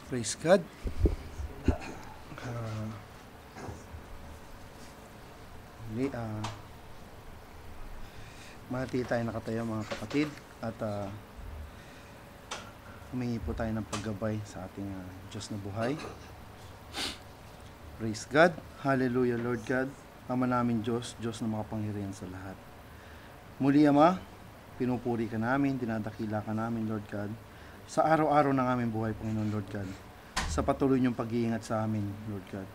Praise God. Mati tayo nakatayo mga kapatid at humingi po tayo ng paggabay sa ating Diyos na buhay. Praise God. Hallelujah, Lord God. Ama namin Diyos, Diyos na makapangyarihan sa lahat. Muli, Ama, pinupuri ka namin, dinadakila ka namin, Lord God, sa araw-araw ng aming buhay, Panginoon, Lord God, sa patuloy niyong pag-iingat sa amin, Lord God.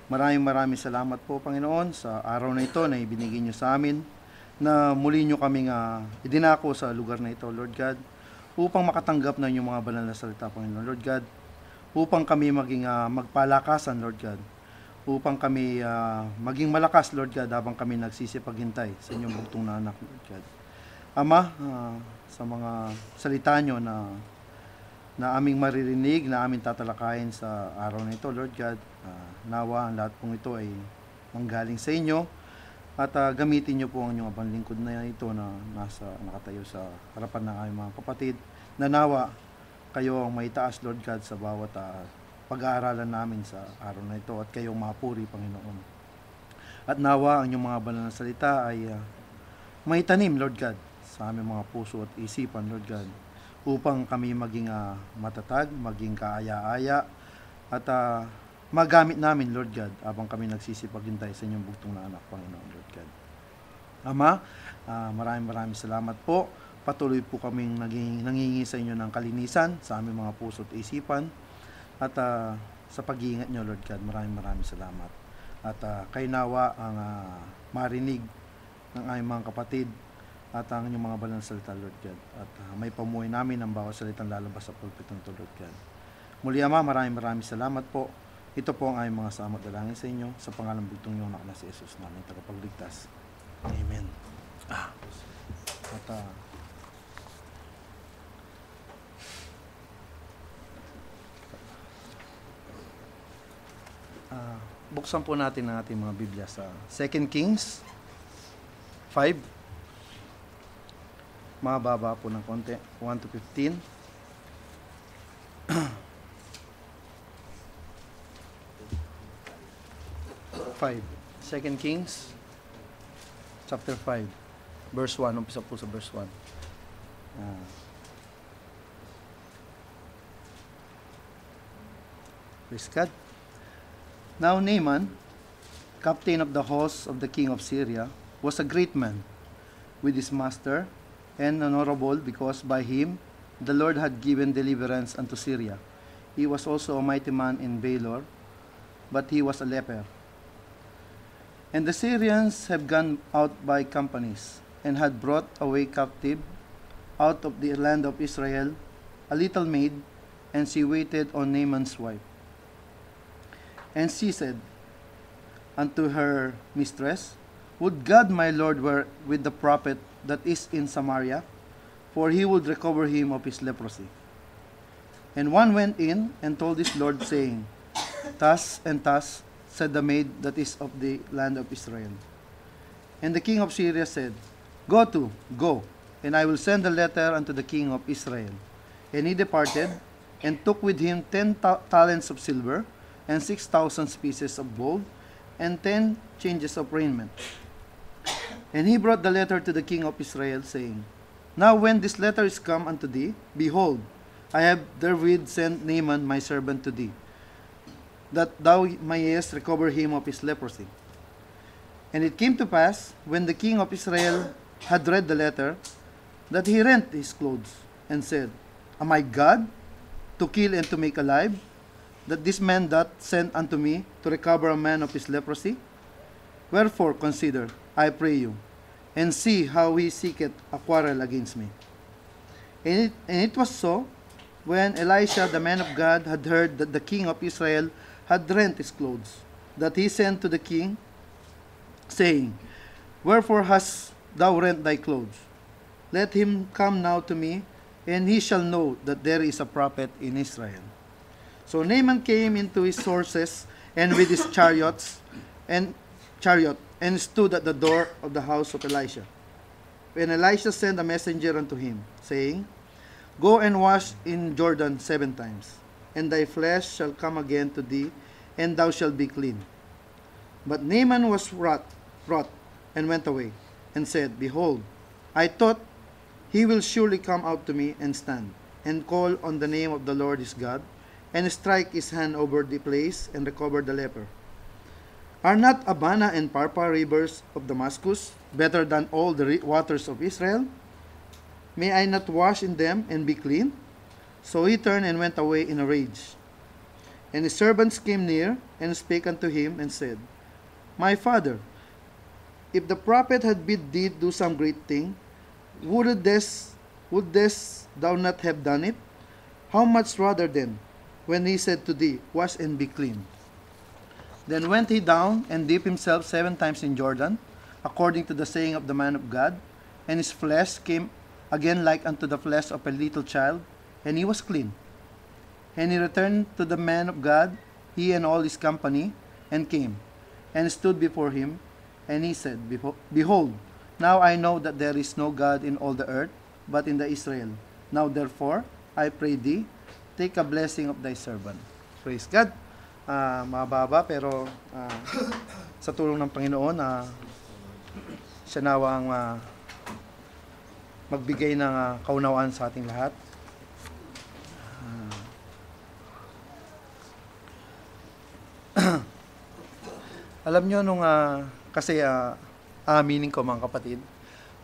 Maraming salamat po, Panginoon, sa araw na ito na ibinigay niyo sa amin, na muli niyo kaming idinako sa lugar na ito, Lord God, upang makatanggap ng inyong mga banal na salita, Panginoon, Lord God, upang kami maging magpalakasan, Lord God, upang kami maging malakas, Lord God, habang kami nagsisipaghintay sa inyong bugtong na anak, Lord God. Ama, sa mga salita niyo na aming maririnig, na aming tatalakayin sa araw na ito, Lord God, nawa ang lahat pong ito ay manggaling sa inyo, at gamitin niyo po ang inyong abang lingkod na ito na nakatayo sa harapan ng aming mga kapatid, na nawa kayo ang maitaas, Lord God, sa bawat pag-aaralan namin sa araw na ito, at kayong mapuri, Panginoon. At nawa ang inyong mga banal na salita ay maitanim, Lord God, sa aming mga puso at isipan, Lord God, upang kami maging matatag, maging kaaya-aya, at magamit namin, Lord God, habang kami nagsisipaghintay sa inyong bugtong na anak, Panginoon, Lord God. Ama, maraming salamat po. Patuloy po kaming nangingi sa inyo ng kalinisan sa aming mga puso at isipan, at sa pag-iingat nyo, Lord God. Maraming salamat. At kayo nawa ang marinig ng aming mga kapatid at ang inyong mga banal na salita, Lord God. At may pamuhay namin ang bawat salitang lalabas sa pulpit ng Lord God. Muli, Ama, maraming salamat po. Ito po ang aming mga salamat dalangin sa inyo, sa pangalan bugtong niyong anak na si Jesus namin tagapagligtas. Amen. Buksan po natin ang ating mga Biblia sa 2 Kings 5. Mababa po ng konti, 1 to 15. 5. 2 Kings chapter 5 verse 1. Umpisa po sa verse 1. Praise God. Now Naaman, captain of the host of the king of Syria, was a great man with his master, and honorable, because by him the Lord had given deliverance unto Syria. He was also a mighty man in Baelor, but he was a leper. And the Syrians have gone out by companies, and had brought away captive out of the land of Israel a little maid, and she waited on Naaman's wife. And she said unto her mistress, Would God my Lord were with the prophet that is in Samaria, for he would recover him of his leprosy. And one went in and told his Lord, saying, Thus and thus said the maid that is of the land of Israel. And the king of Syria said, Go, and I will send a letter unto the king of Israel. And he departed, and took with him 10 talents of silver, and 6,000 pieces of gold, and 10 changes of raiment. And he brought the letter to the king of Israel, saying, Now when this letter is come unto thee, behold, I have therewith sent Naaman my servant to thee, that thou mayest recover him of his leprosy. And it came to pass, when the king of Israel had read the letter, that he rent his clothes, and said, Am I God, to kill and to make alive, that this man doth send unto me to recover a man of his leprosy? Wherefore consider, I pray you, and see how he seeketh a quarrel against me. And it was so, when Elisha the man of God had heard that the king of Israel had rent his clothes, that he sent to the king, saying, Wherefore hast thou rent thy clothes? Let him come now to me, and he shall know that there is a prophet in Israel. So Naaman came into his horses and with his chariot and stood at the door of the house of Elisha. And Elisha sent a messenger unto him, saying, Go and wash in Jordan 7 times, and thy flesh shall come again to thee, and thou shalt be clean. But Naaman was wroth, and went away, and said, Behold, I thought he will surely come out to me and stand, and call on the name of the Lord his God, and strike his hand over the place, and recover the leper. Are not Abana and Parpa rivers of Damascus better than all the waters of Israel? May I not wash in them and be clean? So he turned and went away in a rage. And his servants came near and spake unto him and said, My father, if the prophet had bid thee do some great thing, would this thou not have done it? How much rather then, when he said to thee, Wash and be clean? Then went he down and dipped himself 7 times in Jordan, according to the saying of the man of God, and his flesh came again like unto the flesh of a little child, and he was clean. And he returned to the man of God, he and all his company, and came, and stood before him, and he said, Behold, now I know that there is no God in all the earth, but in the Israel. Now therefore, I pray thee, take a blessing of thy servant. Praise God. Mababa, pero sa tulong ng Panginoon, siya nawang magbigay ng kaunawaan sa ating lahat. Alam nyo, kasi aminin ko mga kapatid,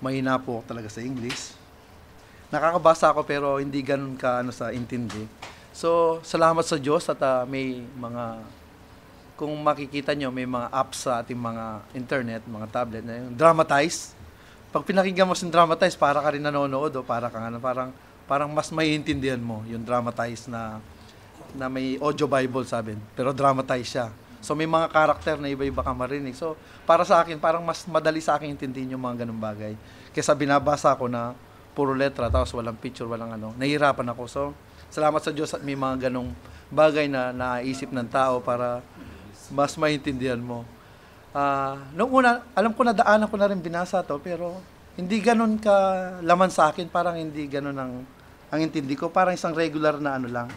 mahina po ako talaga sa English. Nakakabasa ako pero hindi ganun ka sa intindi. So, salamat sa Diyos at may mga, kung makikita nyo, may mga apps sa ating mga internet, mga tablet na yung dramatize. Pag pinakinggan mo sa dramatize, para ka rin nanonood o para ka parang mas maiintindihan mo yung dramatize na may audio Bible sabi, pero dramatize siya. So, may mga karakter na iba-iba ka marinig. So, para sa akin, parang mas madali sa akin intindihin yung mga ganung bagay. Kaysa binabasa ko na puro letra, tapos walang picture, walang nahihirapan ako. So, salamat sa Diyos at may mga ganong bagay na naisip ng tao para mas maintindihan mo. Noong una, alam ko na daanan ko na rin binasa to, pero hindi ganon ka laman sa akin, parang hindi ganon ang intindi ko, parang isang regular na lang.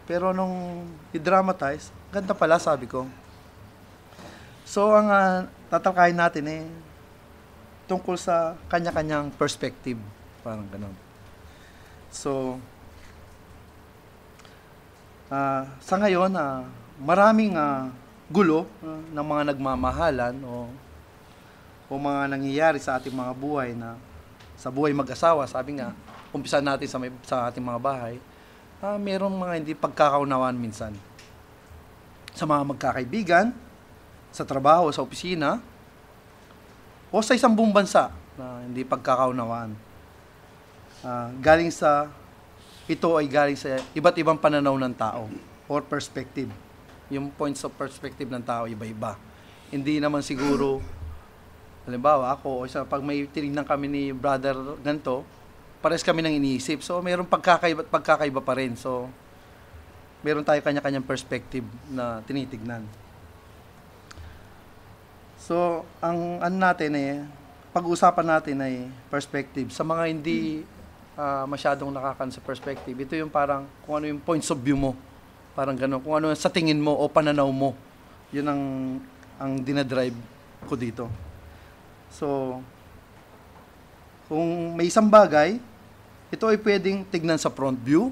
Pero nung i-dramatize, ganda pala sabi ko. So, ang tatalakayin natin tungkol sa kanya-kanyang perspective, parang ganon. So, sa ngayon, maraming gulo ng mga nagmamahalan o mga nangyayari sa ating mga buhay na sa buhay mag-asawa. Sabi nga, umpisa natin sa ating mga bahay, mayroong mga hindi pagkakaunawaan minsan. Sa mga magkakaibigan, sa trabaho, sa opisina, o sa isang buong bansa na hindi pagkakaunawaan. Ito ay galing sa iba't ibang pananaw ng tao or perspective. Yung points of perspective ng tao, iba-iba. Hindi naman siguro, halimbawa ako, pag may tinignan kami ni brother ganito, pares kami nang iniisip. So, mayroong pagkakaiba pa rin. So, meron tayo kanya-kanyang perspective na tinitignan. So, ang pag-uusapan natin ay perspective. Sa mga hindi masyadong sa perspective, ito yung parang kung ano yung points of view mo, parang gano'n, kung ano sa tingin mo o pananaw mo, yun ang dinadrive ko dito. So, kung may isang bagay, ito ay pwedeng tignan sa front view,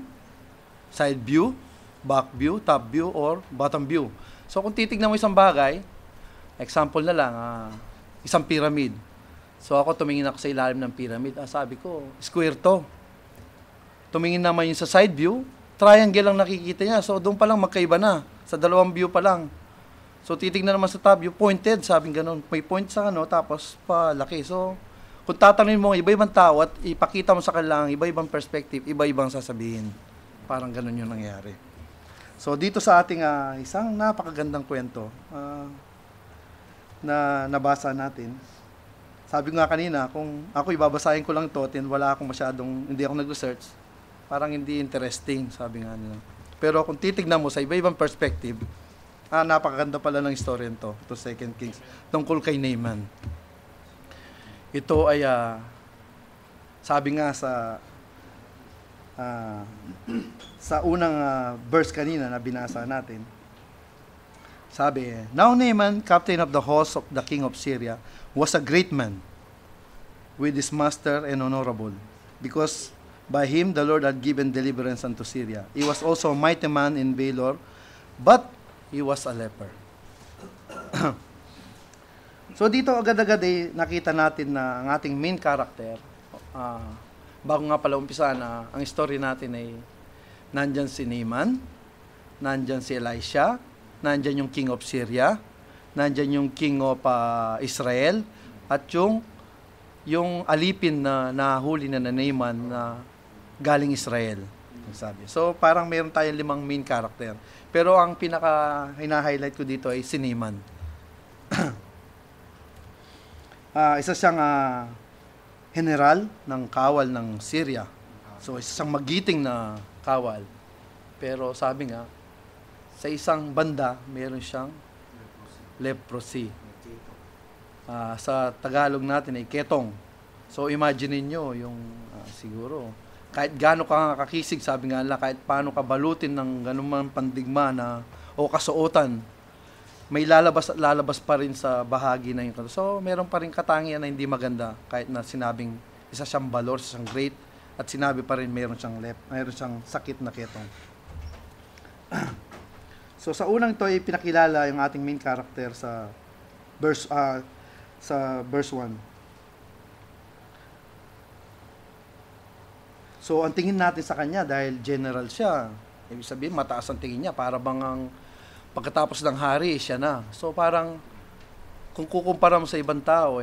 side view, back view, top view, or bottom view. So, kung titignan mo isang bagay, example na lang, isang pyramid. So ako tumingin ako sa ilalim ng pyramid. Sabi ko, square to. Tumingin naman yung sa side view, triangle lang nakikita niya. So doon pa lang magkaiba na. Sa dalawang view pa lang. So titignan naman sa top view, pointed, sabing ganun. May point sa tapos palaki. So kung tatanungin mo iba-ibang tao at ipakita mo sa kanila ang iba-ibang perspective, iba-ibang sasabihin. Parang ganun yung nangyari. So dito sa ating isang napakagandang kwento na nabasa natin. Sabi nga kanina, kung ako ibabasahin ko lang to, hindi ako nag-research, parang hindi interesting, sabi nga nila. Pero kung titignan mo sa iba-ibang perspective, napakaganda pala ng story nito, to 2 Kings, tungkol kay Naaman. Ito ay, sabi nga sa unang verse kanina na binasa natin, sabi, Now Naaman, captain of the host of the king of Syria, was a great man, with his master and honorable, because by him the Lord had given deliverance unto Syria. He was also a mighty man in Baelor, but he was a leper. So dito agad-agad ay nakita natin na ang ating main character, bago nga pala umpisa na ang story natin ay nandyan si Naaman, nandyan si Elisha, nandyan yung king of Syria, nandyan yung king of Israel, at yung alipin na nahuli na Naaman na galing Israel. Sabi. So parang meron tayong 5 main character. Pero ang pinaka hina-highlight ko dito ay si Naaman. Isa siyang general ng kawal ng Syria. So isa siyang magiting na kawal. Pero sabi nga, sa isang banda, meron siyang leprosy. Sa Tagalog natin ay ketong. So imagine niyo yung siguro, kahit gaano ka kakisig, sabi nga nila, kahit paano ka balutin ng ganun pandigma na, o kasuotan, may lalabas pa rin sa bahagi na yun. So meron pa rin katangian na hindi maganda, kahit na sinabing isa siyang balor, isa siyang great, at sinabi pa rin meron siyang sakit na ketong. So sa unang ito ay pinakilala yung ating main character sa verse 1. So ang tingin natin sa kanya dahil general siya, ibig sabihin mataas ang tingin niya, para bang ang pagkatapos ng hari siya na. So parang kung kukumpara mo sa ibang tao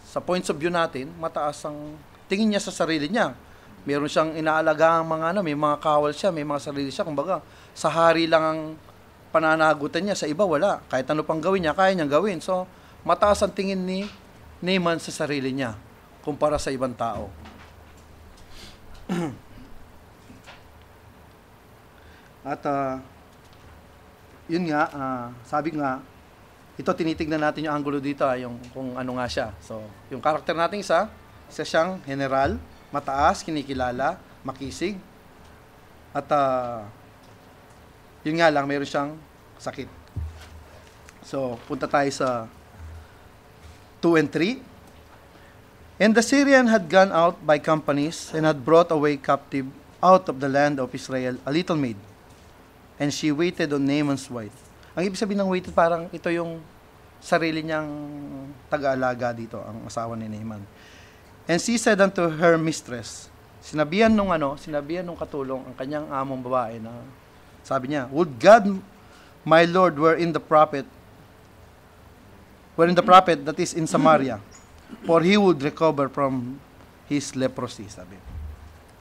sa points of view natin, mataas ang tingin niya sa sarili niya. Meron siyang inaalagaan may mga kawal siya, may mga sarili siya, kumbaga sa hari lang ang pananagutan niya, sa iba wala. Kahit ano pang gawin niya, kaya niyang gawin. So, mataas ang tingin ni Naaman sa sarili niya kumpara sa ibang tao. At yun nga, sabi nga, ito tinitignan natin yung angulo dito, yung kung ano nga siya. So, yung karakter natin isa siyang general, mataas, kinikilala, makisig, at yun nga lang, mayroon siyang sakit. So, punta tayo sa 2 and 3. And the Syrian had gone out by companies and had brought away captive out of the land of Israel a little maid. And she waited on Naaman's wife. Ang ibig sabihin ng waited, parang ito yung sarili niyang taga-alaga dito, ang asawa ni Naaman. And she said unto her mistress, sinabihan nung katulong ang kanyang among babae na, sabi niya, would God, my Lord, were in the prophet that is in Samaria, for he would recover from his leprosy, sabi.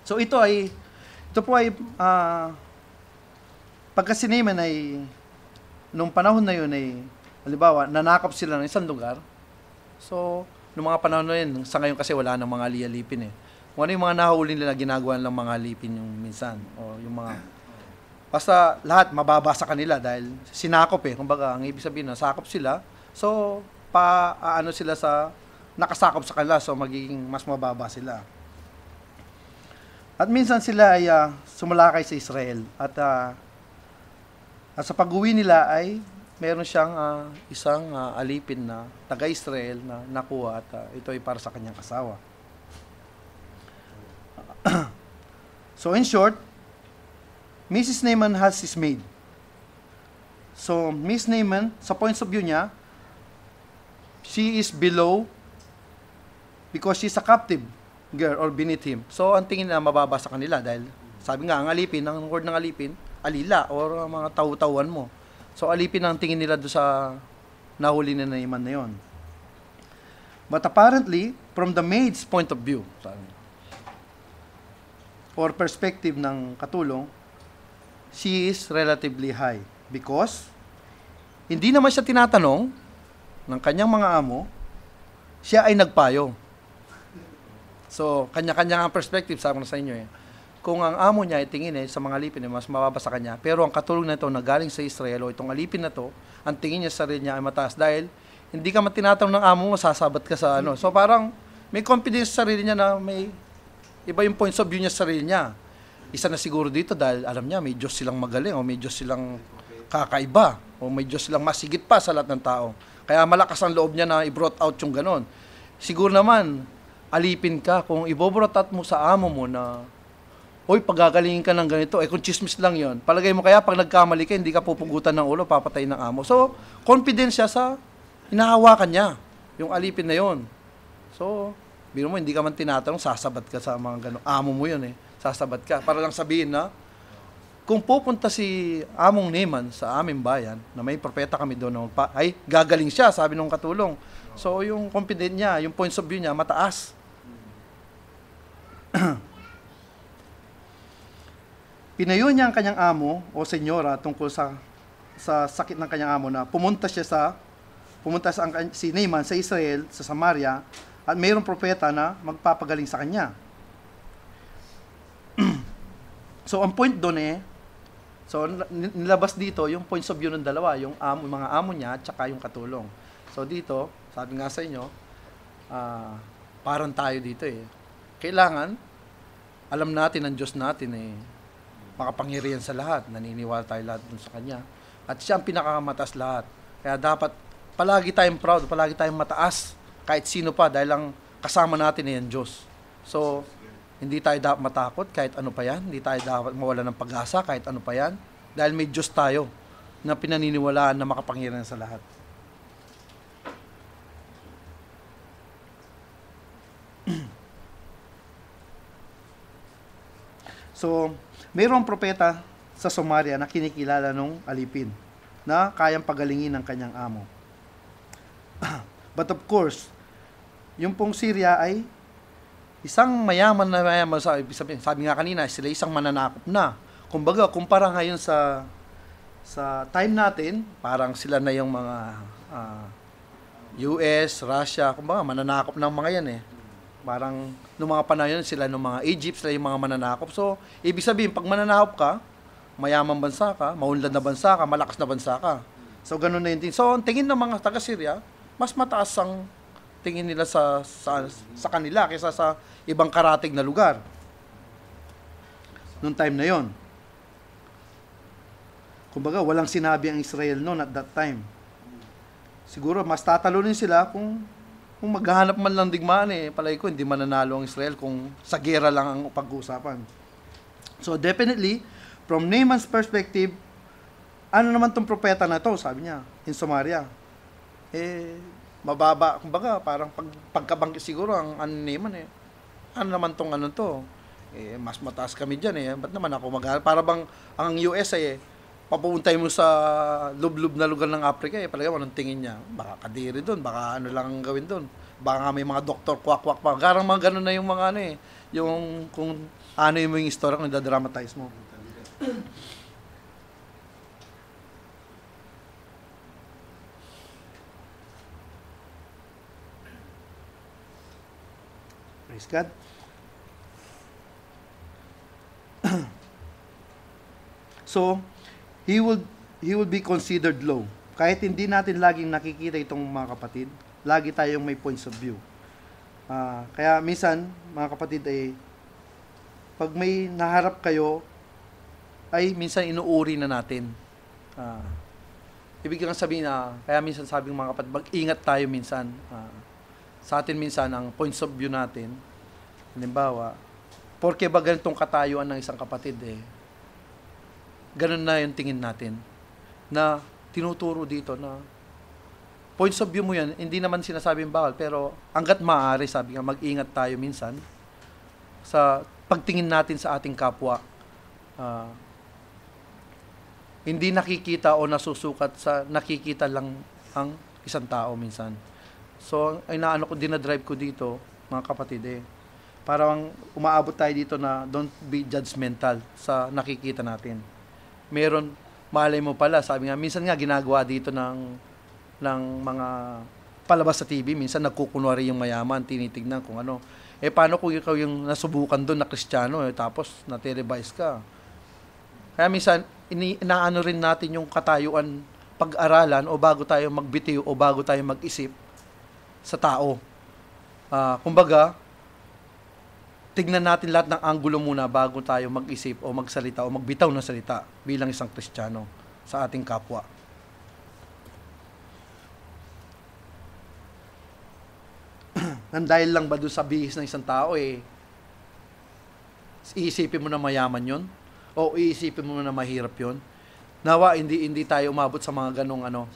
So ito po ay pagka si Naaman ay nung panahon na yun ay halimbawa nanakop sila ng isang lugar. So nung mga panahon na yun, sa ngayon kasi wala nang mga alipin Kung ano yung mga nahuli nila, ginagawa lang mga alipin yung minsan, o yung mga basta lahat mababa sa kanila dahil sinakop kumbaga ang ibig sabihin na sakop sila, so sila sa nakasakop sa kanila, so magiging mas mababa sila. At minsan sila ay sumalakay sa Israel at sa pag-uwi nila ay meron siyang isang alipin na taga-Israel na nakuha at ito ay para sa kanyang asawa. So in short, Mrs. Naaman has his maid. So Miss Naaman, sa points of view niya, she is below because she's a captive girl or beneath him. So ang tingin na mababa sa kanila dahil sabi nga ang alipin, ang word ng alipin, alila or mga taw-tawan mo. So alipin ang tingin nila do sa nahuli na Naaman na yon. But apparently, from the maid's point of view, or perspective ng katulong, she is relatively high because hindi naman siya tinatanong ng kanyang mga amo, siya ay nagpayo. So, kanya-kanya ang perspective, sabi ko na sa inyo kung ang amo niya ay tingin sa mga alipin mas mababa sa kanya, pero ang katulong na ito na galing sa Israel o itong alipin na to, ang tingin niya sa sarili niya ay mataas dahil hindi ka matinatanong ng amo mo, sasabat ka sa ano. So parang may confidence sa sarili niya na may iba yung points of view niya sa sarili niya. Isa na siguro dito dahil alam niya may Diyos silang magaling o may Diyos silang kakaiba o may Diyos silang masigit pa sa lahat ng tao. Kaya malakas ang loob niya na i-brought out yung ganon. Siguro naman, alipin ka kung i-brought out mo sa amo mo na hoy, pagagalingin ka ng ganito, kung chismis lang yon. Palagay mo kaya pag nagkamali ka, hindi ka pupugutan ng ulo, papatayin ng amo. So, confidence siya sa hinahawakan niya, yung alipin na yon. So, biro mo, hindi ka man tinatanong, sasabat ka sa mga gano'n. Amo mo yun sasabat ka. Para lang sabihin na, kung pupunta si Among Naaman sa aming bayan, na may propeta kami doon, ay, gagaling siya, sabi nung katulong. So, yung confidence niya, yung points of view niya, mataas. Pinayo niya ang kanyang amo o senyora tungkol sa sakit ng kanyang amo na pumunta si Naaman sa Israel, sa Samaria, at mayroong propeta na magpapagaling sa kanya. So, ang point doon so nilabas dito yung points of view ng dalawa, yung mga amo niya at saka yung katulong. So, dito, sabi nga sa inyo, parang tayo dito kailangan, alam natin ang Diyos natin makapangyarihan sa lahat, naniniwala tayo lahat dun sa Kanya. At siya ang pinakamataas lahat. Kaya dapat palagi tayong proud, palagi tayong mataas, kahit sino pa, dahil lang kasama natin ang Diyos. So, hindi tayo dapat matakot kahit ano pa yan, hindi tayo dapat mawala ng pag-asa kahit ano pa yan, dahil may Diyos tayo na pinaniniwalaan na makapangyarihan sa lahat. So, mayroong propeta sa Samaria na kinikilala nung alipin na kayang pagalingin ng kanyang amo. But of course, yung pong Syria ay isang mayaman, sabi nga kanina, sila isang mananakop na. Kumbaga, kumpara ngayon sa time natin, parang sila na yung mga US, Russia, kumbaga mananakop ng mga yan Parang nung mga panahon sila nung mga Egypt, sila yung mga mananakop. So, ibig sabihin, pag mananakop ka, mayamang bansa ka, maunlad na bansa ka, malakas na bansa ka. So, ganun na yung tingin. So, ang tingin ng mga taga-Syria, mas mataas ang tingin nila sa kanila kaysa sa ibang karatig na lugar. Noong time na yon. Kumbaga, walang sinabi ang Israel noon at that time. Siguro, mas tatalunin sila kung maghahanap man lang digmaan palagi ko, hindi mananalo ang Israel kung sa gera lang ang pag-uusapan. So, definitely, from Naaman's perspective, ano naman tong propeta na to, sabi niya, in Samaria. Mababa, kumbaga, parang pagkabangkit siguro ang Naaman ano naman tong ano to? Mas mataas kami dyan ba't naman ako maghahanap? Para bang ang US papuntay mo sa lub-lub na lugar ng Africa palagi anong tingin niya? Baka kadiri doon, baka ano lang ang gawin doon. Baka may mga doktor kwak-kwak pa. Garang mga ganun na yung mga yung kung ano yung istorya kung idadramatize mo. Praise God. So, he will be considered low. Kahit hindi natin laging nakikita itong mga kapatid, lagi tayong may points of view. Kaya minsan, mga kapatid, pag may naharap kayo, ay minsan inuuri na natin. Ibig sabihin kaya minsan sabi ng mga kapatid, mag-ingat tayo minsan. Sa atin minsan, ang points of view natin, halimbawa, porke ba ganitong katayuan ng isang kapatid ganun na yung tingin natin na tinuturo dito na points of view mo yan, hindi naman sinasabing bawal, pero hanggat maaari, sabi nga, mag-ingat tayo minsan sa pagtingin natin sa ating kapwa. Hindi nakikita o nasusukat sa nakikita lang ang isang tao minsan. So, dinadrive ko dito, mga kapatid parang umaabot tayo dito na don't be judgmental sa nakikita natin. Meron, malay mo pala, sabi nga, minsan nga ginagawa dito ng mga palabas sa TV, minsan nagkukunwari yung mayaman, tinitignan kung ano. Paano kung ikaw yung nasubukan doon na Kristiyano, tapos na-televise ka? Kaya minsan, inaano rin natin yung katayuan pag-aralan o bago tayo magbitiw o bago tayo mag-isip sa tao. Kumbaga, tignan natin lahat ng anggulo muna bago tayo mag-isip o magsalita o magbitaw ng salita bilang isang Kristiyano sa ating kapwa. Nang dahil lang ba doon sa bihis ng isang tao, iisipin mo na mayaman yon o iisipin mo na mahirap yon? Nawa, hindi tayo umabot sa mga ganong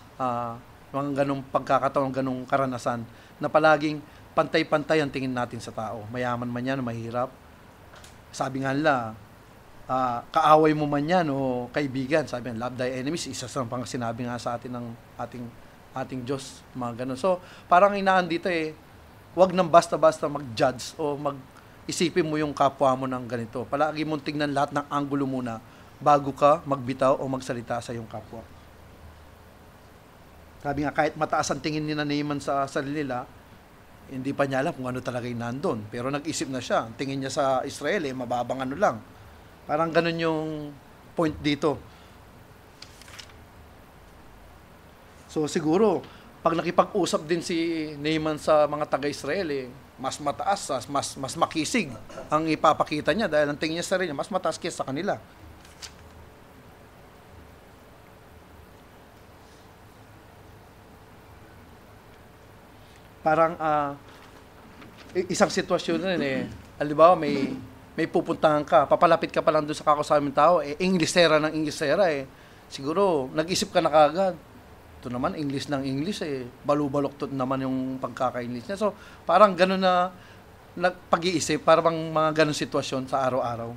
mga ganong pagkakataon, ganong karanasan na palaging pantay-pantay ang tingin natin sa tao. Mayaman man yan, mahirap. Sabi nga nila, kaaway mo man yan o kaibigan. Sabi nga, love thy enemies. Isa sa pang sinabi nga sa atin ng ating Diyos. Mga ganon. So, parang inaan dito huwag nang basta-basta mag-judge o mag-isipin mo yung kapwa mo ng ganito. Palagi mong tingnan lahat ng anggulo muna bago ka magbitaw o magsalita sa iyong kapwa. Sabi nga, kahit mataas ang tingin ni Naaman sa sarili nila, hindi pa niya alam kung ano talaga yung nandun. Pero nag-isip na siya. Ang tingin niya sa Israel, mababang ano lang. Parang ganun yung point dito. So siguro, pag nakipag-usap din si Naaman sa mga taga-Israel, mas mataas, mas makisig ang ipapakita niya dahil ang tingin niya sa sarili, mas mataas kaysa sa kanila. Parang isang sitwasyon rin halimbawa may pupuntahan ka, papalapit ka pa lang doon sa kakasaming tao, Inglesera ng Inglesera siguro nag-isip ka na kaagad. Ito naman English ng English balu-baluktot naman yung pagkaka-English niya. So parang gano'n na pag-iisip, parang mga gano'n sitwasyon sa araw-araw.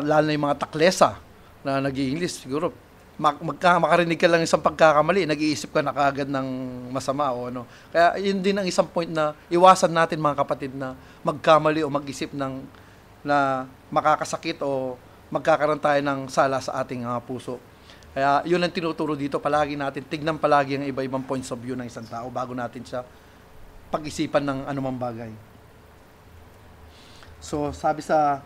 Lalo na yung mga taklesa na nag-i-English, siguro makarinig ka lang isang pagkakamali, nag-iisip ka na kaagad ng masama o ano. Kaya yun din ang isang point na iwasan natin mga kapatid na magkamali o mag-isip na makakasakit o magkakaroon tayo ng sala sa ating puso. Kaya yun ang tinuturo dito, palagi natin, tignan palagi ang iba-ibang points of view ng isang tao bago natin siya pag-isipan ng anumang bagay. So sabi sa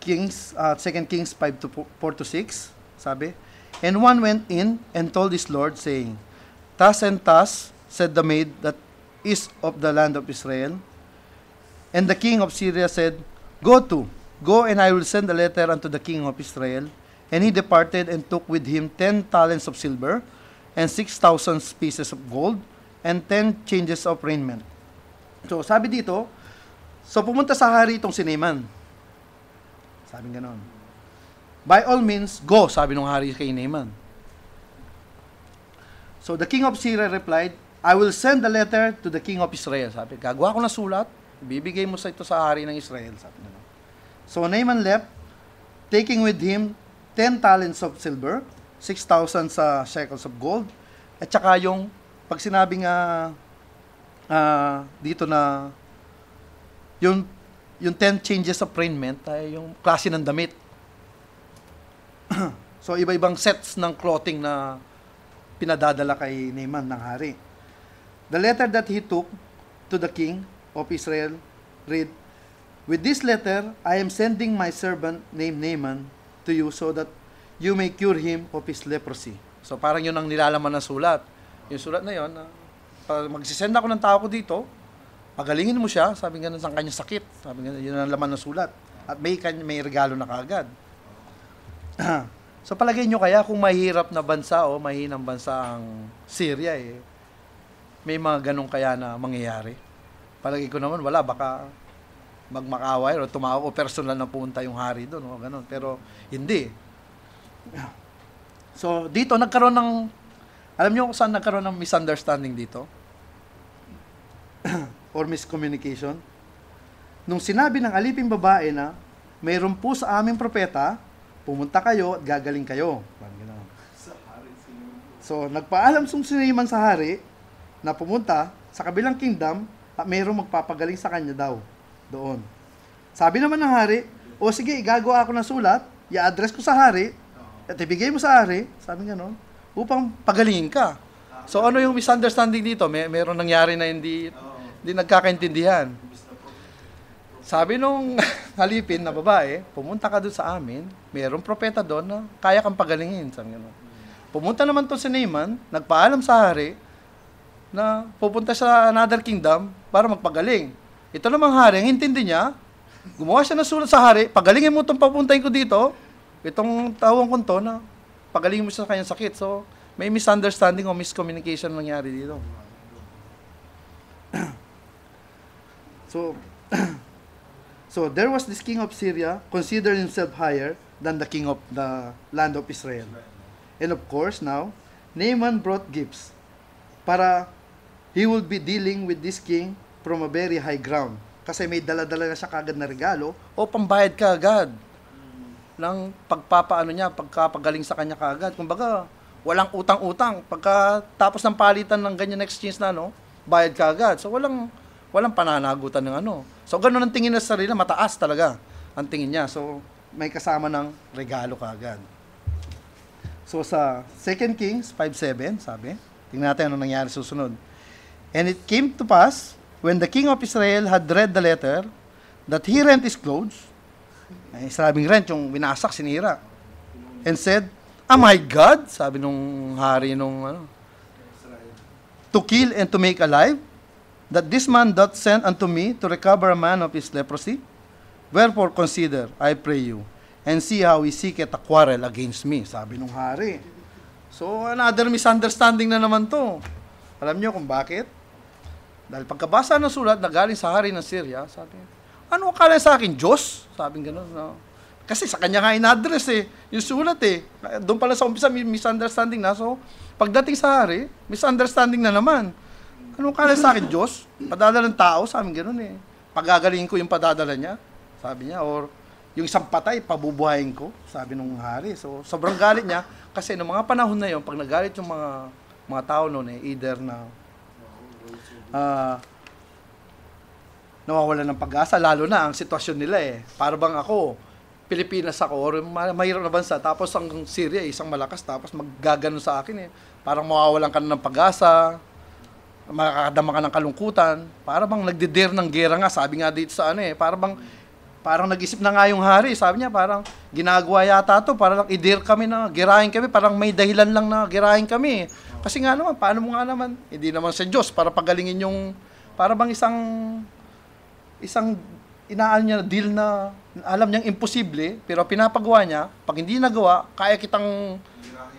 2 Kings 5:4-6, sabi, "And one went in and told his Lord, saying, Thus and thus said the maid that is of the land of Israel. And the king of Syria said, Go and I will send a letter unto the king of Israel. And he departed and took with him 10 talents of silver, and 6,000 pieces of gold, and 10 changes of raiment." So sabi dito, so pumunta sa hari itong si Naaman. Sabi gano'n. By all means, go, sabi ng hari kay Naaman. So the king of Syria replied, I will send a letter to the king of Israel. Sabi, gagawa ko na sulat, bibigay mo ito sa hari ng Israel. Sabi gano'n. So Naaman left, taking with him 10 talents of silver, 6,000 sa shekels of gold, at saka yung, pag sinabing dito na, yung 10 changes of raiment ay yung klase ng damit. So, iba-ibang sets ng clothing na pinadadala kay Naaman ng hari. The letter that he took to the king of Israel read, With this letter, I am sending my servant named Naaman to you so that you may cure him of his leprosy. So, parang yun ang nilalaman ng sulat. Yung sulat na yun, magsisend ako ng tao ko dito, pagalingin mo siya, sabi nga sa kanyang sakit. Sabi nga, yun ang laman ng sulat. At may regalo na kaagad. So palagay nyo kaya kung mahirap na bansa o mahinang bansa ang Syria, may mga ganun kaya na mangyayari. Palagay ko naman, wala, baka magmakaway o tumawag o personal na punta yung hari doon o ganun. Pero hindi. So dito nagkaroon ng, alam nyo kung saan nagkaroon ng misunderstanding dito? Or miscommunication. Nung sinabi ng aliping babae na, mayroon po sa aming propeta, pumunta kayo at gagaling kayo. So, nagpaalam si Naaman sa hari na pumunta sa kabilang kingdom at mayroong magpapagaling sa kanya daw doon. Sabi naman ng hari, o sige, igagawa ako ng sulat, i-address ko sa hari, at ibigay mo sa hari, sabi nga noon, upang pagalingin ka. So ano yung misunderstanding dito? Meron nangyari na hindi nagkakaintindihan. Sabi nung halipin na babae, pumunta ka doon sa amin, mayroong propeta doon na kaya kang pagalingin. Sabi gano'n. Pumunta naman to si Naaman, nagpaalam sa hari na pupunta sa another kingdom para magpagaling. Ito namang hari, ang intindi niya, gumawa siya ng sulat sa hari, pagalingin mo itong papuntahin ko dito, itong tawang ko to na pagalingin mo siya sa kanyang sakit. So, may misunderstanding o miscommunication nangyari dito. So there was this king of Syria, considered himself higher than the king of the land of Israel. And of course, now, Naaman brought gifts para he would be dealing with this king from a very high ground. Kasi may dala-dala na siya kagad na regalo o pambayad ka agad ng pagpapaano niya, pagkapagaling sa kanya kagad. Kumbaga, walang utang-utang. Pagkatapos ng palitan ng ganyan exchange na, bayad ka agad. So, walang pananagutan ng ano. So, ganun ang tingin na sa sarili, mataas talaga ang tingin niya. So, may kasama ng regalo kaagad. So, sa 2 Kings 5:7, sabi, tingnan natin ano nangyari susunod. And it came to pass, when the king of Israel had read the letter, that he rent his clothes, ay sabing rent, yung winasak, sinira, and said, "Am I God?" Sabi nung hari nung to kill and to make alive, that this man doth send unto me to recover a man of his leprosy? Wherefore consider, I pray you, and see how he seeketh a quarrel against me. Sabi nung hari. So, another misunderstanding na naman to. Alam niyo kung bakit? Dahil pagkabasa ng sulat na galing sa hari ng Syria, sabi, ano akala sa akin, Diyos? Sabi gano'n, no? Kasi sa kanya nga in-address yung sulat Doon pala sa umpisa, misunderstanding na. So, pagdating sa hari, misunderstanding na naman. Ano akala sa akin, Diyos? Padadala ng tao, sabi gano'n Pagagalingin ko yung padadala niya, sabi niya, or yung isang patay, pabubuhayin ko, sabi nung hari. So, sobrang galit niya, kasi noong mga panahon na yon, pag nagalit yung mga tao noon, either na nawawalan ng pag-asa, lalo na ang sitwasyon nila Para bang ako, Pilipinas ako, or mahirap na bansa, tapos ang Syria, isang malakas, tapos maggaganon sa akin Parang mawawalan ka na ng pag-asa, makakadama ka ng kalungkutan, para bang nagdidir ng gera nga, sabi nga dito sa parang nag-isip na nga yung hari, sabi niya, parang ginagawa yata to, para lang idir kami na, girahin kami, parang may dahilan lang na girahin kami. Kasi nga naman, paano mo nga naman, hindi naman sa Diyos, para pagalingin yung, para bang isang inaan niya deal na alam niyang imposible, pero pinapagawa niya, pag hindi nagawa, kaya kitang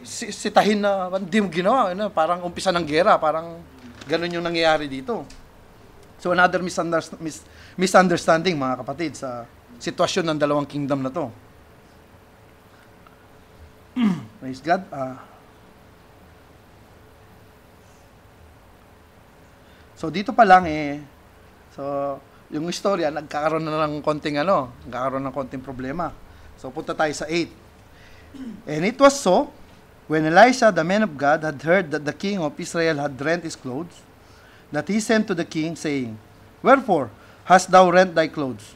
sitahin na, hindi mo ginawa, parang umpisa ng gera, parang ganun yung nangyayari dito. So another misunderstanding, mga kapatid, sa sitwasyon ng dalawang kingdom na to. Praise God. So dito pa lang so yung istorya nagkakaroon na ng konting problema. So punta tayo sa 8. And it was so, when Elisha, the man of God, had heard that the king of Israel had rent his clothes, that he sent to the king, saying, Wherefore hast thou rent thy clothes?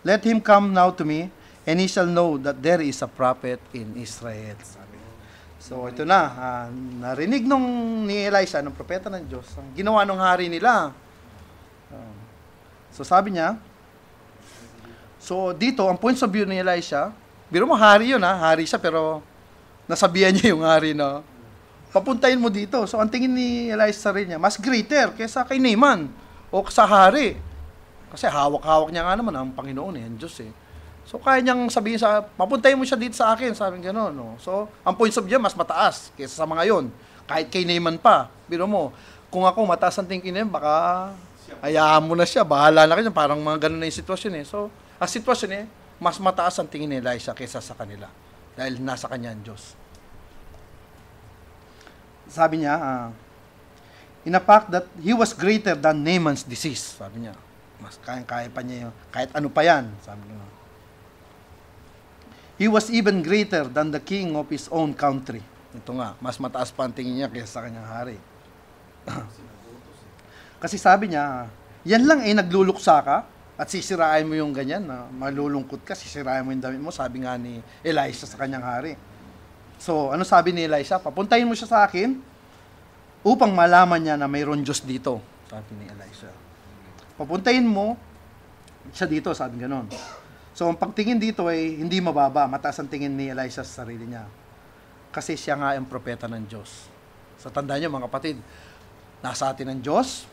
Let him come now to me, and he shall know that there is a prophet in Israel. So ito na, narinig ni Elisha, ng propeta ng Diyos, ang ginawa ng hari nila. So sabi niya, so dito, ang points of view ni Elisha, biro mo hari yun hari siya, pero nasabihan niya yung hari na, papuntahin mo dito. So ang tingin ni Elisha sa rin niya, mas greater kaysa kay Naaman o sa hari. Kasi hawak-hawak niya nga naman ang Panginoon ang Diyos So kaya niyang sabihin papuntahin mo siya dito sa akin, sabi gano'n. So ang points of view mas mataas kaysa sa mga yon. Kahit kay Naaman pa. Biro mo, kung ako mataas ang tingin niya, baka hayaan mo na siya, bahala na kayo, parang mga ganun na yung sitwasyon So ang sitwasyon mas mataas ang tingin ni Elisha kaysa sa kanila. Dahil nasa kanya ang Diyos. Sabi niya, in a fact that he was greater than Naaman's disease. Sabi niya, mas kaya pa niya kahit ano pa yan. Sabi niya. He was even greater than the king of his own country. Ito nga, mas mataas pa ang tingin niya kaysa sa kanyang hari. Kasi sabi niya, yan lang nagluluksa ka at sisirain mo yung ganyan, malulungkot ka, sisirain mo yung damit mo, sabi nga ni Elisha sa kanyang hari. So, ano sabi ni Elisha? Papuntahin mo siya sa akin, upang malaman niya na mayroon Diyos dito, sabi ni Elisha. Papuntahin mo siya dito, sabi ganon. So, ang pagtingin dito ay hindi mababa, mataas ang tingin ni Elisha sa sarili niya. Kasi siya nga ang propeta ng Diyos. So, tandaan niyo mga kapatid, nasa atin ang Diyos,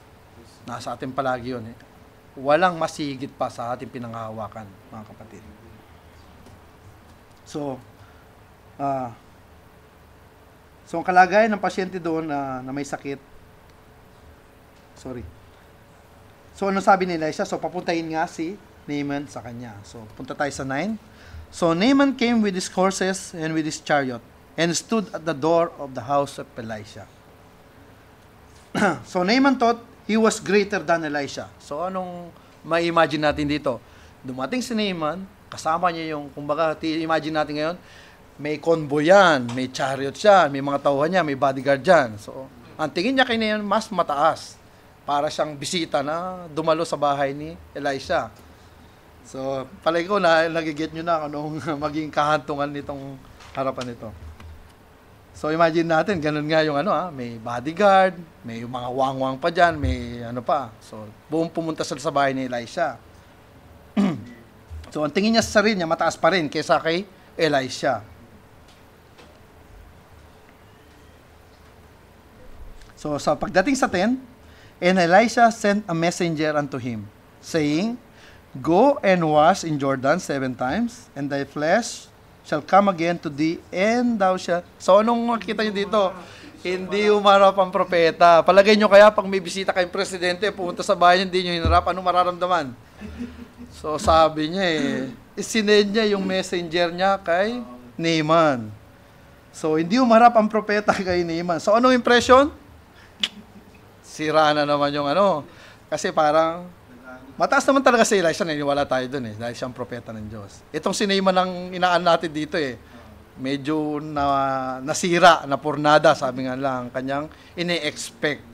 nasa atin palagi yun. Walang masigit pa sa ating pinanghahawakan, mga kapatid. So, ang kalagayan ng pasyente doon na may sakit, So, ano sabi ni Elisha? So, papuntahin nga si Naaman sa kanya. So, punta tayo sa 9. So, Naaman came with his horses and with his chariot and stood at the door of the house of Elisha. So, Naaman thought he was greater than Elisha. So, anong ma-imagine natin dito? Dumating si Naaman, kasama niya yung, kumbaga, imagine natin ngayon, may convoy yan, may chariot yan, may mga tauhan niya, may bodyguard yan. So, ang tingin niya kay Naaman mas mataas. Para siyang bisita na dumalo sa bahay ni Elisha. So, palagi ko na nagigit nyo na anong maging kahantungan nitong harapan nito. So, imagine natin, ganun nga yung may bodyguard, may mga wang-wang pa dyan, may ano pa. So, buong pumunta sila sa bahay ni Elisha. So, ang tingin niya sa sarili niya, mataas pa rin kaysa kay Elisha. So, sa pagdating sa 10, and Elisha sent a messenger unto him, saying, Go and wash in Jordan 7 times, and thy flesh shall come again to thee, and thou shalt... So, anong makikita nyo dito? Hindi umarap ang propeta. Palagay nyo kaya, pag may bisita kayong presidente, pumunta sa bahay, hindi nyo hinarap, anong mararamdaman? So, sabi niya isinend niya yung messenger niya kay Naaman. So, hindi umarap ang propeta kay Naaman. So, anong impression? Sira na naman yung kasi parang mataas naman talaga si Elisha, naniniwala tayo dun dahil siyang propeta ng Diyos. Itong si Naaman ang inaan natin dito medyo nasira, napurnada, sabi nga lang, kanyang ini-expect.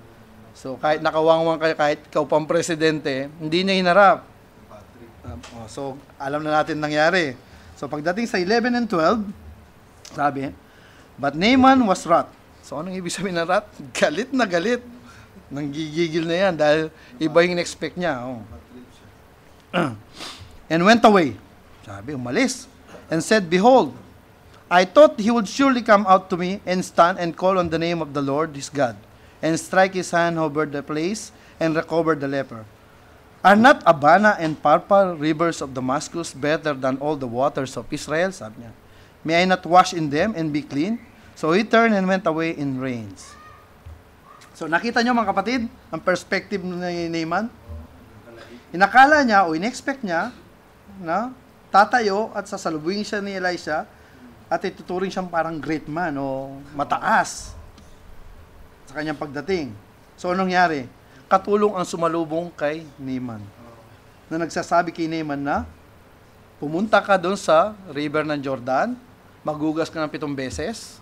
So kahit nakawangwang kayo, kahit ikaw pang presidente, hindi niya hinarap. So alam na natin nangyari. So pagdating sa 11 and 12, sabi, but Naaman was wrath. So anong ibig sabihin ng wrath? Galit na galit. Nanggigigil na yan dahil iba yung in-expect niya. And went away. Sabi, umalis. And said, Behold, I thought he would surely come out to me and stand and call on the name of the Lord his God, and strike his hand over the place and recover the leper. Are not Abana and Parpar, rivers of Damascus, better than all the waters of Israel? Sabi niya. May I not wash in them and be clean? So he turned and went away in rains. So, nakita nyo mga kapatid, ang perspective ni Naaman? Inakala niya o in-expect niya na tatayo at sasalubungin siya ni Elisha at ituturing siyang parang great man o mataas sa kanyang pagdating. So, anong nangyari? Katulong ang sumalubong kay Naaman. Na nagsasabi kay Naaman na, pumunta ka doon sa river ng Jordan, magugas ka ng 7 beses,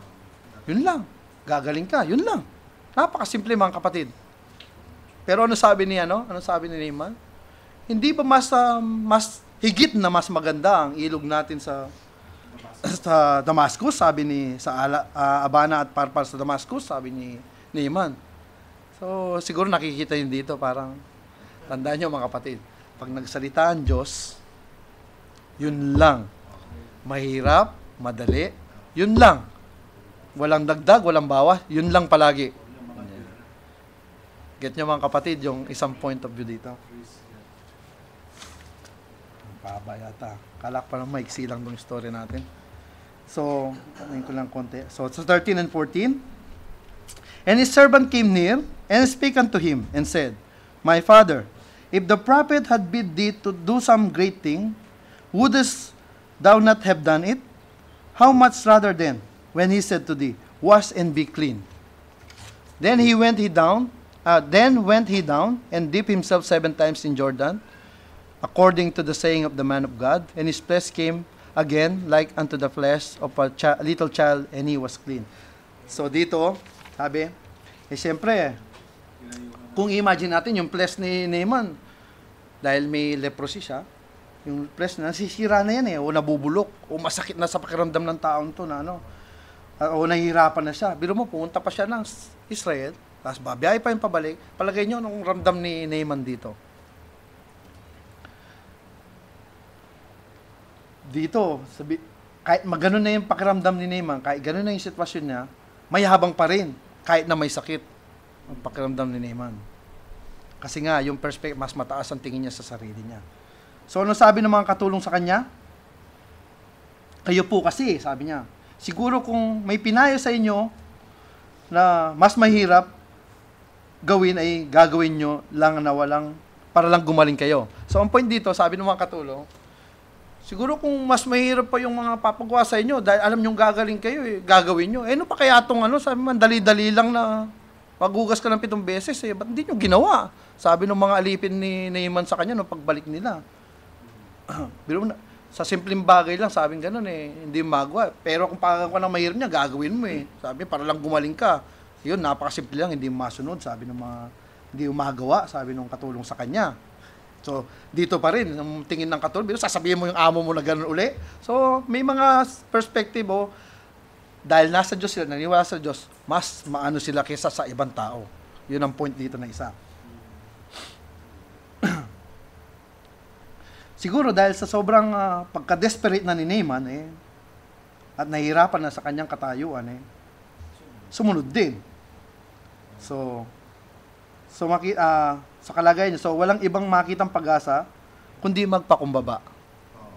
yun lang, gagaling ka, yun lang. Napakasimple mga kapatid. Pero ano sabi ni Naaman? Hindi ba mas higit na mas maganda ang ilog natin sa Damascus, sabi ni Abana at Parpar sa Damascus, sabi ni Naaman. So siguro nakikita yun dito, parang tandaan niyo mga kapatid, pag nagsalita ang Diyos, yun lang. Mahirap, madali, yun lang. Walang dagdag, walang bawas, yun lang palagi. Get nyo mga kapatid yung isang point of view dito. Paba yata. Kalak pa lang maiksi lang yung story natin. So, tanin ko lang konti. So 13 and 14. And his servant came near and spake unto him and said, My father, if the prophet had bid thee to do some great thing, wouldest thou not have done it? How much rather then, when he said to thee, Wash and be clean? Then went he down and dipped himself 7 times in Jordan, according to the saying of the man of God, and his flesh came again like unto the flesh of a little child, and he was clean. So dito, sabi, siyempre, kung imagine natin yung flesh ni Naaman, dahil may leprosy siya, yung flesh na nasisira na yan o nabubulok, o masakit na sa pakiramdam ng taon to na o nahihirapan na siya. Biro mo, pumunta pa siya ng Israel, Tapos babiyay pa yung pabalik. Palagay nyo nung ramdam ni Naaman dito. Dito, kahit maganon na yung pakiramdam ni Naaman, kahit ganon na yung sitwasyon niya, mayabang pa rin, kahit na may sakit ang pakiramdam ni Naaman. Kasi nga, yung perspective, mas mataas ang tingin niya sa sarili niya. So, ano sabi ng mga katulong sa kanya? Kayo po kasi, sabi niya. Siguro kung may pinayo sa inyo na mas mahirap gawin ay gagawin nyo lang na walang, para lang gumaling kayo. So, ang point dito, sabi ng mga katulong, siguro kung mas mahirap pa yung mga papagawa sa inyo, dahil alam nyo gagaling kayo, gagawin nyo. Ano pa kaya itong sabi man, dali-dali lang na maghugas ka ng 7 beses, ba't hindi nyo ginawa? Sabi ng mga alipin ni Naaman sa kanya, no, pagbalik nila. Pero sa simpleng bagay lang, sabing ganun hindi magawa. Pero kung pagkakawa ng mahirap niya, gagawin mo Sabi, para lang gumaling ka. Yun, napakasimple lang, hindi masunod. Sabi ng mga, hindi umagawa, sabi ng katulong sa kanya. So, dito pa rin, ang tingin ng katulong, pero sasabihin mo yung amo mo na ganun uli. So, may mga perspective, dahil nasa Diyos sila, naniwala sa Diyos, mas maano sila kaysa sa ibang tao. Yun ang point dito na isa. Siguro dahil sa sobrang pagka-desperate na ni Naaman at nahihirapan na sa kanyang katayuan sumunod din. So sa kalagayan niya, so walang ibang makitang pag-asa kundi magpakumbaba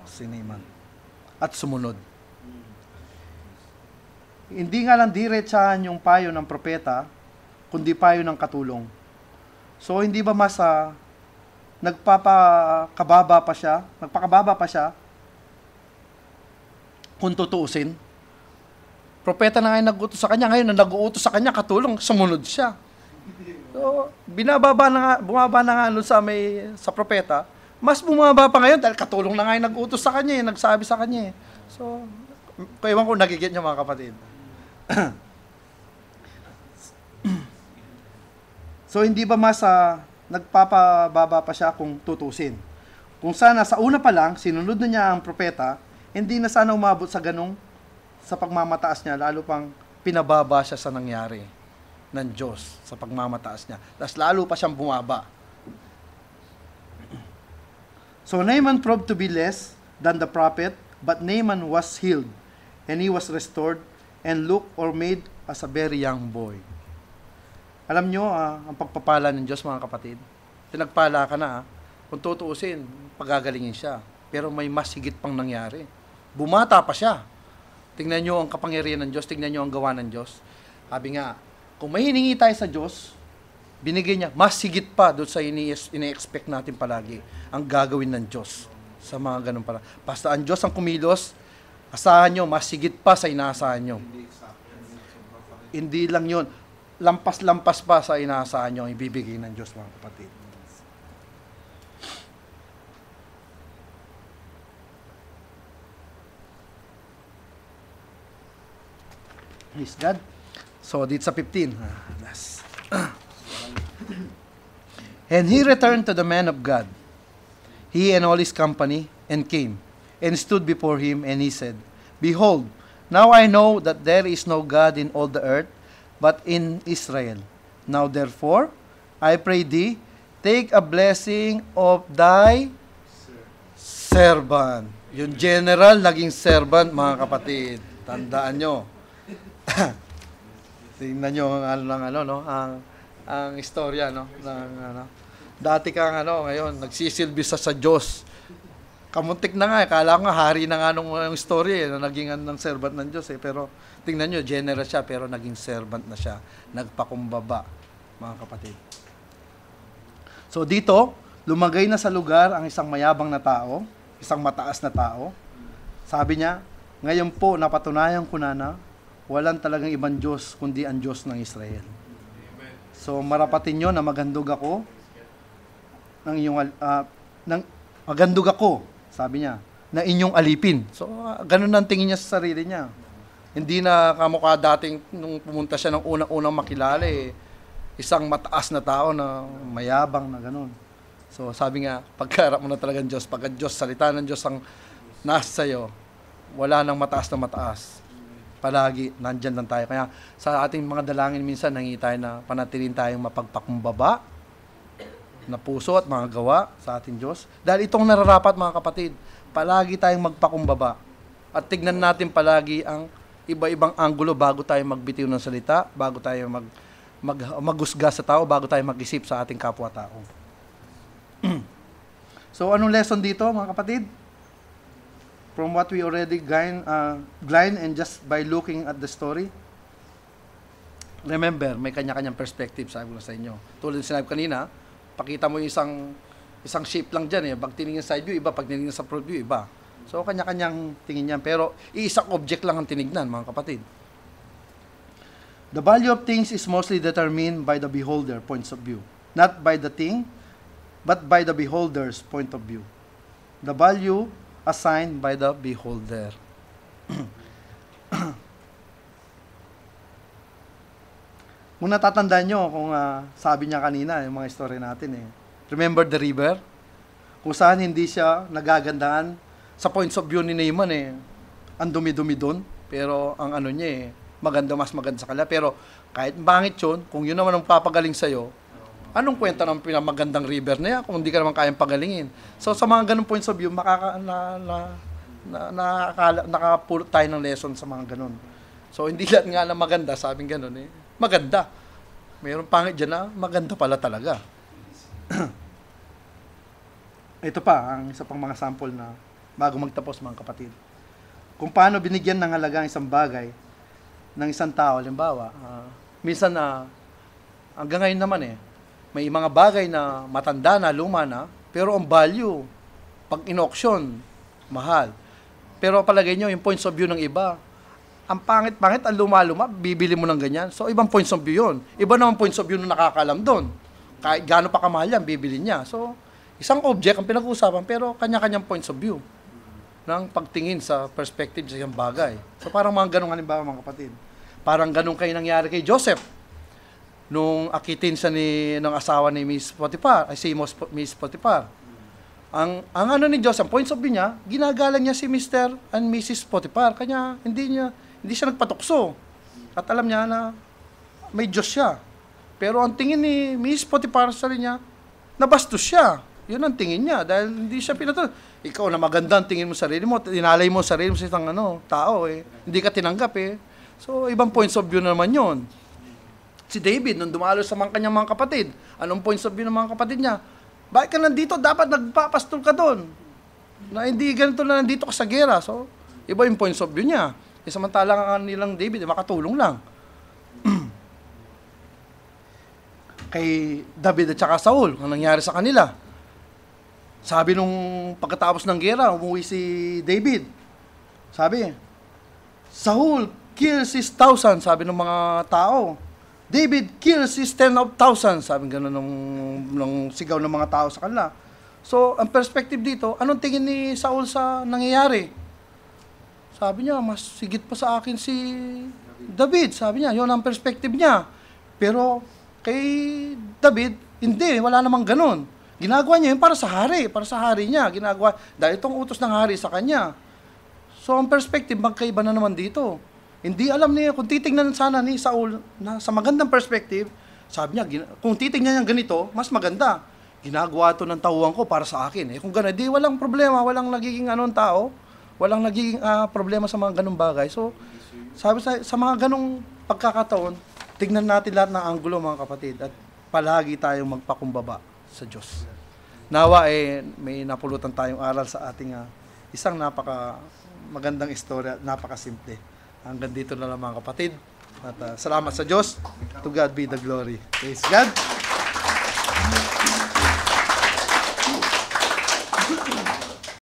si Naaman at sumunod. Hindi nga lang diretsahan yung payo ng propeta kundi payo ng katulong. So hindi ba mas nagpapakababa pa siya kung tutuusin. Propeta na ngayon nag-utos sa kanya, ngayon na nag-uutos sa kanya, katulong, sumunod siya. So, bumaba na nga sa propeta, mas bumaba pa ngayon dahil katulong na ngayon nag-utos sa kanya, nagsabi sa kanya. So, ewan ko, nagigit niyo mga kapatid. So, hindi ba mas nagpapababa pa siya kung tutusin. Kung sana sa una pa lang, sinunod na niya ang propeta, hindi na sana umabot sa sa pagmamataas niya, lalo pang pinababa siya sa nangyari ng Diyos sa pagmamataas niya. Tapos lalo pa siyang bumaba. So Naaman proved to be less than the prophet, but Naaman was healed, and he was restored, and looked or made as a very young boy. Alam nyo, ang pagpapala ng Diyos, mga kapatid, pinagpala ka na, kung tutuusin, pagagalingin siya. Pero may mas higit pang nangyari. Bumata pa siya. Tingnan nyo ang kapangyarihan ng Diyos, tingnan nyo ang gawa ng Diyos. Sabi nga, kung may hiningi tayo sa Diyos, binigay niya, mas higit pa doon sa ini-expect natin palagi, ang gagawin ng Diyos sa mga ganun pala. Basta ang Diyos ang kumilos, asahan nyo, mas higit pa sa inaasahan nyo. Hindi lang yun. Lampas-lampas pa sa inaasahan nyo ang ibibigay ng Diyos, mga kapatid. Praise God. So, dito sa 15. And he returned to the man of God, he and all his company, and came, and stood before him, and he said, Behold, now I know that there is no God in all the earth, but in Israel. Now therefore, I pray thee, take a blessing of thy servant. Yung general, naging servant, mga kapatid. Tandaan nyo. Tingnan nyo ang istorya, no? Dati kang ngayon, nagsisilbi sa Diyos. Kamuntik na nga, kala ko nga, hari na nga nung story, na naging ng servant ng Diyos. Pero, tingnan nyo, general siya, pero naging servant na siya. Nagpakumbaba, mga kapatid. So, dito, lumagay na sa lugar ang isang mayabang na tao, isang mataas na tao. Sabi niya, ngayon po, napatunayan ko na walang talagang ibang Diyos, kundi ang Diyos ng Israel. So, marapatin nyo na maghandog ako, maghandog ako, sabi niya, na inyong alipin. So, ganun ang tingin niya sa sarili niya. Hindi na kamukha dating nung pumunta siya ng unang-unang makilala, isang mataas na tao na mayabang na ganun. So, sabi nga, pagkaharap mo na talagang Diyos, pagka Diyos, salita ng Diyos ang nasa sa'yo, wala nang mataas na mataas. palagi nandyan lang tayo. Kaya sa ating mga dalangin minsan, nangingi tayo na panatilin tayong mapagpakumbaba na puso at mga gawa sa ating Diyos. Dahil itong nararapat mga kapatid, palagi tayong magpakumbaba. At tignan natin palagi ang iba-ibang anggulo bago tayo magbitiw ng salita, bago tayo maghusga sa tao, bago tayo mag-isip sa ating kapwa-tao. So, anong lesson dito mga kapatid? From what we already glean and just by looking at the story? Remember, may kanya-kanyang perspective, sabi ko sa inyo. Tulad ng sinabi kanina, pakita mo yung isang shape lang dyan eh. Pag tinignan sa side view, iba. Pag tinignan sa front view, iba. So, kanya-kanyang tingin yan. Pero, iisang object lang ang tinignan, mga kapatid. The value of things is mostly determined by the beholder points of view. Not by the thing, but by the beholder's point of view. The value assigned by the beholder. Kung natatandaan nyo, kung sabi niya kanina, yung mga story natin eh. Remember the river? Kung saan hindi siya nagagandahan sa points of view ni Naaman eh. Ang dumi-dumi doon. Pero ang ano niya eh, mas maganda sa kanila. Pero kahit bangit yun, kung yun naman ang papagaling sa'yo, anong kwenta ng pinamagandang river na yan kung hindi ka naman kayang pagalingin? So sa mga ganung points of view, nakapulot tayo ng lesson sa mga ganun. So hindi lahat nga na maganda, sabing ganun eh. Maganda. Mayroong pangit dyan na maganda pala talaga. Ito pa, ang isa pang mga sample na bago magtapos mga kapatid. Kung paano binigyan ng halaga ang isang bagay ng isang tao, halimbawa, minsan hanggang ngayon naman eh, may mga bagay na matanda na, luma na, pero ang value, pag in-auction, mahal. Pero palagay nyo, yung points of view ng iba, ang pangit-pangit, ang luma-luma, bibili mo ng ganyan. So, ibang points of view yun. Iba naman points of view na nakakalam doon. Kahit gaano pa kamahal yan, bibili niya. So, isang object ang pinag-uusapan, pero kanya-kanyang points of view ng pagtingin sa perspective sa isang bagay. So, parang mga ganong halimbawa, mga kapatid. Parang ganong kayo nangyari kay Joseph. Nung akitin siya ng asawa ni Miss Potiphar, si Miss Potiphar. Ang ano ni Joseph, points of view niya, ginagalang niya si Mr. and Mrs. Potiphar. Kanya, hindi siya nagpatukso. At alam niya na may Diyos siya. Pero ang tingin ni Miss Potiphar sa niya, nabastos siya. Yun ang tingin niya. Dahil hindi siya pinatulog. Ikaw na maganda ang tingin mo sa sarili mo. Tinalay mo sa sarili mo sa isang tao eh. Hindi ka tinanggap eh. So, ibang points of view na naman yun. Si David, nung dumalo sa kanyang mga kapatid, anong points of view ng mga kapatid niya? Bakit ka nandito? Dapat nagpapastol ka doon. Na hindi ganito na nandito ka sa gera. So, iba yung points of view niya. Samantalang ang nilang David, makatulong lang. Kay David at saka Saul, ang nangyari sa kanila. Sabi nung pagkatapos ng gera, umuwi si David. Sabi, Saul kills his 1,000, sabi ng mga tao. David kills his 10,000, sabi gano'n nung sigaw ng mga tao sa kanila. So, ang perspective dito, anong tingin ni Saul sa nangyayari? Sabi niya, mas sigit pa sa akin si David. Sabi niya, yun ang perspective niya. Pero kay David, hindi, wala namang ganun. Ginagawa niya yun para sa hari niya. Ginagawa, dahil itong utos ng hari sa kanya. So, ang perspective, magkaiba na naman dito. Hindi alam niya, kung titingnan sana ni Saul na sa magandang perspective, sabi niya, kung titingnan niya ganito, mas maganda. Ginagawa ito ng tauhan ko para sa akin. Kung gano'n, di walang problema, walang nagiging tao, walang nagiging problema sa mga ganung bagay. So, sabi sa mga ganung pagkakataon, tignan natin lahat ng anggulo mga kapatid at palagi tayong magpakumbaba sa Diyos. Nawa may napulutan tayong aral sa ating isang magandang istorya, napakasimple. Hanggang dito na lang mga kapatid. At salamat sa Diyos. To God be the glory. Praise God.